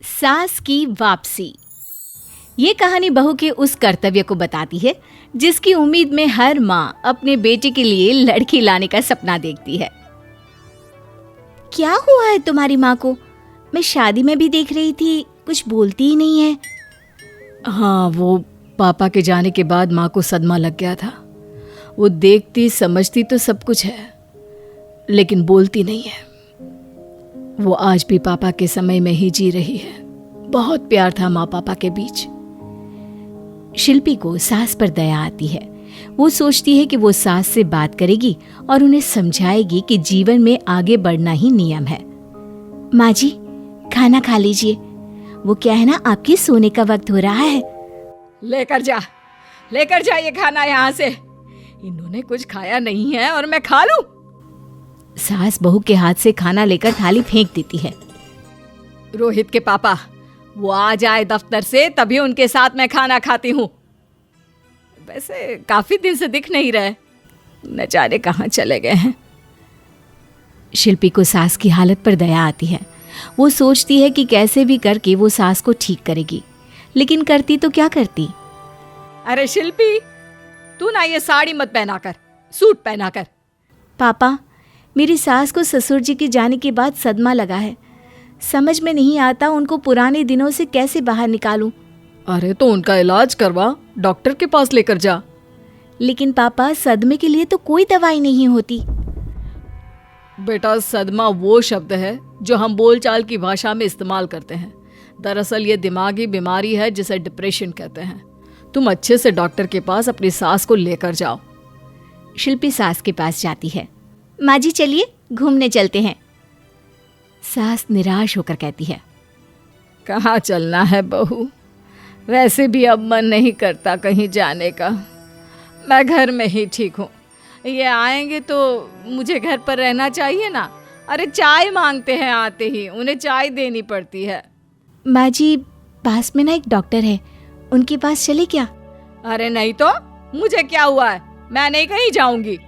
सास की वापसी। ये कहानी बहू के उस कर्तव्य को बताती है जिसकी उम्मीद में हर माँ अपने बेटे के लिए लड़की लाने का सपना देखती है। क्या हुआ है तुम्हारी माँ को? मैं शादी में भी देख रही थी, कुछ बोलती ही नहीं है। हाँ, वो पापा के जाने के बाद माँ को सदमा लग गया था। वो देखती समझती तो सब कुछ है, लेकिन बोलती नहीं है। वो आज भी पापा के समय में ही जी रही है। बहुत प्यार था माँ पापा के बीच। शिल्पी को सास पर दया आती है। वो सोचती है कि वो सास से बात करेगी और उन्हें समझाएगी कि जीवन में आगे बढ़ना ही नियम है। माँ जी, खाना खा लीजिए। वो क्या है ना, आपके सोने का वक्त हो रहा है। लेकर जा ये खाना यहाँ से। इन्होंने कुछ खाया नहीं है और मैं खा लूं? सास बहू के हाथ से खाना लेकर थाली फेंक देती है। रोहित के पापा वो आ जाए दफ्तर से, तभी उनके साथ मैं खाना खाती हूँ। वैसे काफी दिन से दिख नहीं रहे, न जाने कहाँ चले गए हैं। शिल्पी को सास की हालत पर दया आती है। वो सोचती है कि कैसे भी करके वो सास को ठीक करेगी, लेकिन करती तो क्या करती। अरे शिल्पी, तू ना ये साड़ी मत पहना कर, सूट पहना कर। पापा, मेरी सास को ससुर जी के जाने के बाद सदमा लगा है। समझ में नहीं आता उनको पुराने दिनों से कैसे बाहर निकालूं। अरे तो उनका इलाज करवा, डॉक्टर के पास लेकर जा। लेकिन पापा, सदमे के लिए तो कोई दवाई नहीं होती। बेटा, सदमा वो शब्द है जो हम बोलचाल की भाषा में इस्तेमाल करते हैं। दरअसल ये दिमागी बीमारी है जिसे डिप्रेशन कहते हैं। तुम अच्छे से डॉक्टर के पास अपनी सास को लेकर जाओ। शिल्पी सास के पास जाती है। माँ जी, चलिए घूमने चलते हैं। सास निराश होकर कहती है, कहाँ चलना है बहू? वैसे भी अब मन नहीं करता कहीं जाने का। मैं घर में ही ठीक हूँ। ये आएंगे तो मुझे घर पर रहना चाहिए ना। अरे चाय मांगते हैं, आते ही उन्हें चाय देनी पड़ती है। माँ जी, पास में ना एक डॉक्टर है, उनके पास चले क्या? अरे नहीं तो मुझे क्या हुआ है, मैं नहीं कहीं जाऊंगी।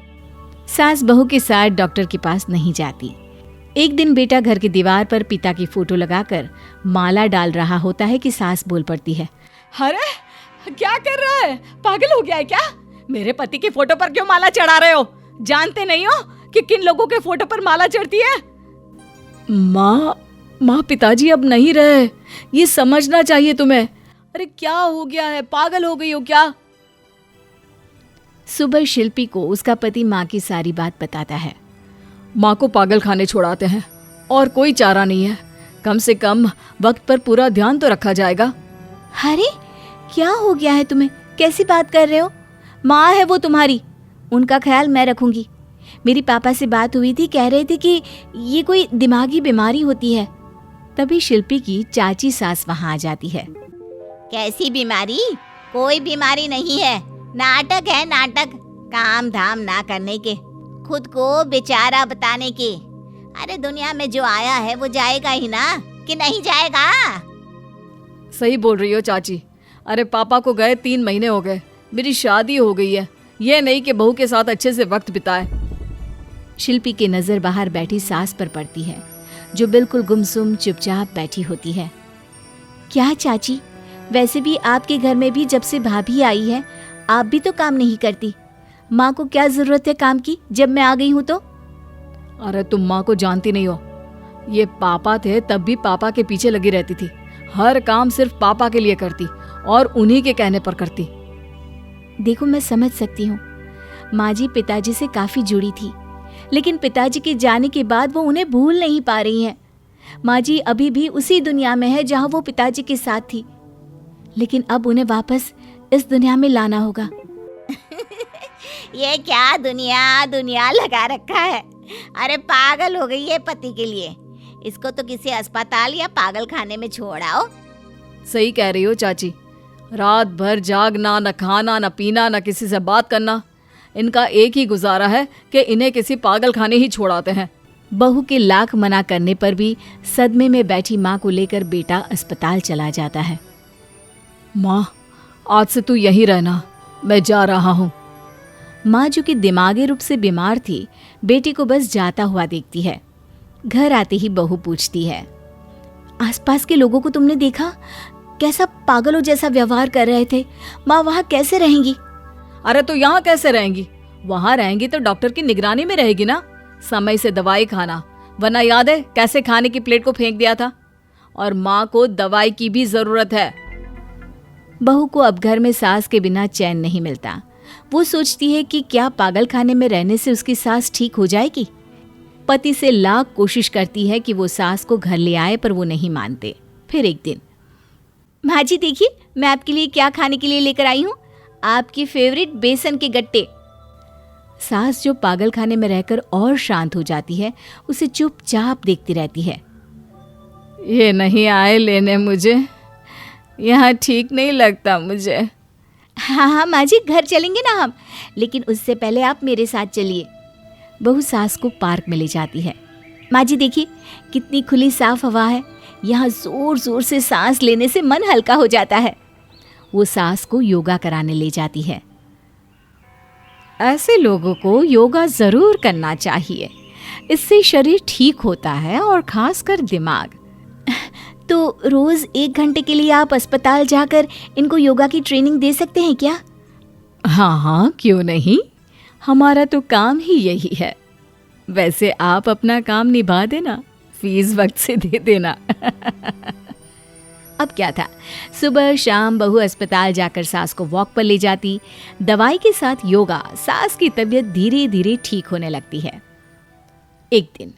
सास बहू के साथ डॉक्टर के पास नहीं जाती। एक दिन बेटा घर की दीवार पर पिता की फोटो लगाकर माला डाल रहा होता है कि सास बोल पड़ती है, अरे क्या कर रहा है? पागल हो गया है क्या? मेरे पति की फोटो पर क्यों माला चढ़ा रहे हो? जानते नहीं हो कि किन लोगों के फोटो पर माला चढ़ती है? माँ, पिताजी अब नहीं रहे, ये समझना चाहिए तुम्हें। अरे क्या हो गया है, पागल हो गई हो क्या? सुबह शिल्पी को उसका पति माँ की सारी बात बताता है। माँ को पागल खाने छोड़ाते हैं और कोई चारा नहीं है। कम से कम वक्त पर पूरा ध्यान तो रखा जाएगा। अरे क्या हो गया है तुम्हें? कैसी बात कर रहे हो? माँ है वो तुम्हारी, उनका ख्याल मैं रखूंगी। मेरी पापा से बात हुई थी, कह रहे थे कि ये कोई दिमागी बीमारी होती है। तभी शिल्पी की चाची सास वहाँ आ जाती है। कैसी बीमारी? कोई बीमारी नहीं है, नाटक है नाटक। काम धाम ना करने के, खुद को बेचारा बताने के। अरे दुनिया में जो आया है वो जाएगा ही ना, कि नहीं जाएगा? सही बोल रही हो चाची। अरे पापा को गए 3 महीने हो गए, मेरी शादी हो गई है। ये नहीं कि बहू के साथ अच्छे से वक्त बिताए। शिल्पी की नजर बाहर बैठी सास पर पड़ती है, जो बिल्कुल गुमसुम चुपचाप बैठी होती है। क्या चाची, वैसे भी आपके घर में भी जब से भाभी आई है, आप भी तो काम नहीं करती। माँ को क्या जरूरत है काम की, जब मैं आ गई हूँ तो? अरे तुम माँ को जानती नहीं हो। ये पापा थे तब भी पापा के पीछे लगी रहती थी। हर काम सिर्फ पापा के लिए करती और उन्हीं के कहने पर करती। देखो, मैं समझ सकती हूँ, माँ जी पिताजी से काफी जुड़ी थी, लेकिन पिताजी के जाने के बाद वो उन्हें भूल नहीं पा रही हैं। माँ जी अभी भी उसी दुनिया में है जहाँ वो पिताजी के साथ थी, लेकिन अब उन्हें वापस इस दुनिया में लाना होगा। ये क्या दुनिया लगा रखा है? अरे पागल हो गई है पति के लिए। इसको तो किसी अस्पताल या पागल खाने में छोड़ आओ। सही कह रही हो चाची। रात भर जागना, न खाना न पीना, न किसी से बात करना। इनका एक ही गुजारा है कि इन्हें किसी पागल खाने ही छोड़ाते हैं। बहू के लाख मना करने पर भी सदमे में बैठी माँ को लेकर बेटा अस्पताल चला जाता है। माँ, आज से तू यहीं रहना, मैं जा रहा हूँ। माँ, जो कि दिमागी रूप से बीमार थी, बेटी को बस जाता हुआ देखती है। घर आते ही बहू पूछती है, आसपास के लोगों को तुमने देखा? कैसा पागलों जैसा व्यवहार कर रहे थे। माँ वहाँ कैसे रहेंगी? अरे तो यहाँ कैसे रहेंगी? वहाँ रहेंगी तो डॉक्टर की निगरानी में रहेगी ना। समय से दवाई खाना, वरना याद है कैसे खाने की प्लेट को फेंक दिया था। और माँ को दवाई की भी जरूरत है। बहू को अब घर में सास के बिना चैन नहीं मिलता। वो सोचती है कि क्या पागल खाने में रहने से उसकी सास ठीक हो जाएगी। पति से लाख कोशिश करती है कि वो सास को घर ले आए, पर वो नहीं मानते। फिर एक दिन, माँ जी देखिए, मैं आपके लिए क्या खाने के लिए लेकर आई हूँ, आपकी फेवरेट बेसन के गट्टे। सास जो पागल खाने में रहकर और शांत हो जाती है, उसे चुपचाप देखती रहती है। ये नहीं आए लेने मुझे, यहाँ ठीक नहीं लगता मुझे। हाँ हाँ माँ जी, घर चलेंगे ना हम, लेकिन उससे पहले आप मेरे साथ चलिए। बहू सास को पार्क में ले जाती है। माँ जी देखिए, कितनी खुली साफ हवा है, यहाँ जोर जोर से सांस लेने से मन हल्का हो जाता है। वो सास को योगा कराने ले जाती है। ऐसे लोगों को योगा जरूर करना चाहिए, इससे शरीर ठीक होता है और खासकर दिमाग। तो रोज 1 घंटे के लिए आप अस्पताल जाकर इनको योगा की ट्रेनिंग दे सकते हैं क्या? हाँ हाँ, क्यों नहीं, हमारा तो काम ही यही है। वैसे आप अपना काम निभा देना, फीस वक्त से दे देना। अब क्या था, सुबह शाम बहू अस्पताल जाकर सास को वॉक पर ले जाती। दवाई के साथ योगा, सास की तबीयत धीरे धीरे ठीक होने लगती है। एक दिन,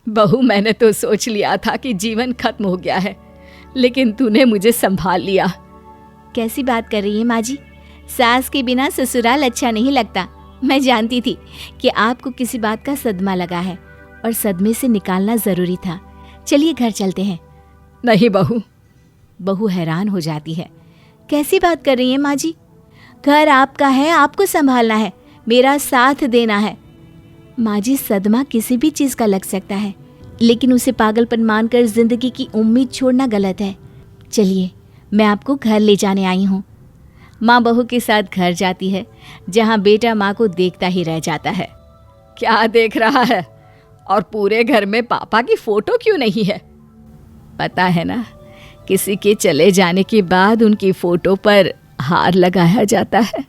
बहू मैंने तो सोच लिया था कि जीवन खत्म हो गया है, लेकिन तूने मुझे संभाल लिया। कैसी बात कर रही है माँ जी? सास के बिना ससुराल अच्छा नहीं लगता। मैं जानती थी कि आपको किसी बात का सदमा लगा है और सदमे से निकालना जरूरी था। चलिए घर चलते हैं। नहीं बहू। बहू हैरान हो जाती है। कैसी बात कर रही है माँ जी? घर आपका है, आपको संभालना है, मेरा साथ देना है। माँ जी, सदमा किसी भी चीज का लग सकता है, लेकिन उसे पागलपन मानकर जिंदगी की उम्मीद छोड़ना गलत है। चलिए, मैं आपको घर ले जाने आई हूँ। माँ बहू के साथ घर जाती है, जहाँ बेटा माँ को देखता ही रह जाता है। क्या देख रहा है? और पूरे घर में पापा की फोटो क्यों नहीं है? पता है ना, किसी के चले जाने के बाद उनकी फोटो पर हार लगाया जाता है।